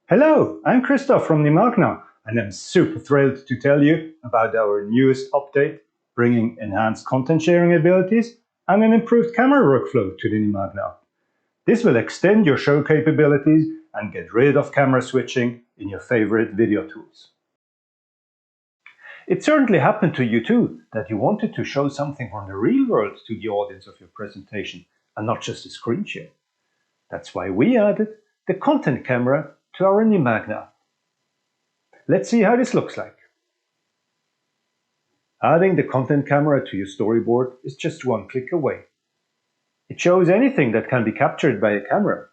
Hello, I'm Christoph from Nimagna, and I'm super thrilled to tell you about our newest update, bringing enhanced content sharing abilities and an improved camera workflow to the Nimagna App. This will extend your show capabilities and get rid of camera switching in your favorite video tools. It certainly happened to you too, that you wanted to show something from the real world to the audience of your presentation and not just a screen share. That's why we added the content camera to our Nimagna App. Let's see how this looks like. Adding the content camera to your storyboard is just one click away. It shows anything that can be captured by a camera,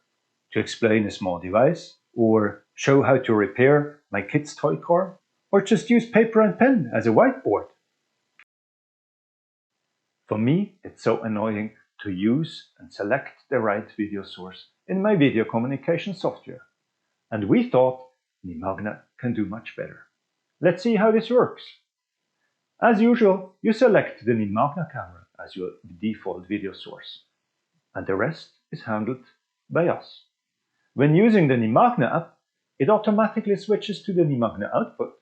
to explain a small device, or show how to repair my kid's toy car, or just use paper and pen as a whiteboard. For me, it's so annoying to use and select the right video source in my video communication software. And we thought Nimagna can do much better. Let's see how this works. As usual, you select the Nimagna Camera as your default video source, and the rest is handled by us. When using the Nimagna app, it automatically switches to the Nimagna output,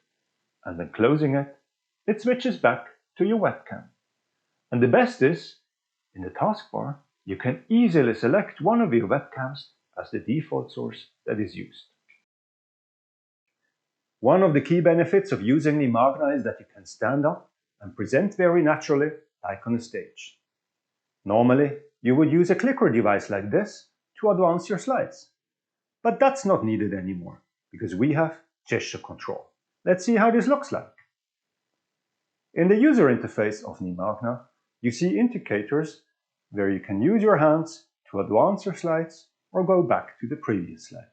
and when closing it, it switches back to your webcam. And the best is, in the taskbar, you can easily select one of your webcams as the default source that is used. One of the key benefits of using Nimagna is that you can stand up and present very naturally, like on a stage. Normally, you would use a clicker device like this to advance your slides. But that's not needed anymore, because we have gesture control. Let's see how this looks like. In the user interface of Nimagna, you see indicators where you can use your hands to advance your slides or go back to the previous slide.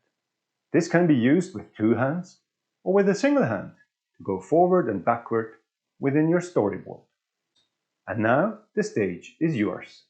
This can be used with two hands or with a single hand to go forward and backward within your storyboard. And now the stage is yours.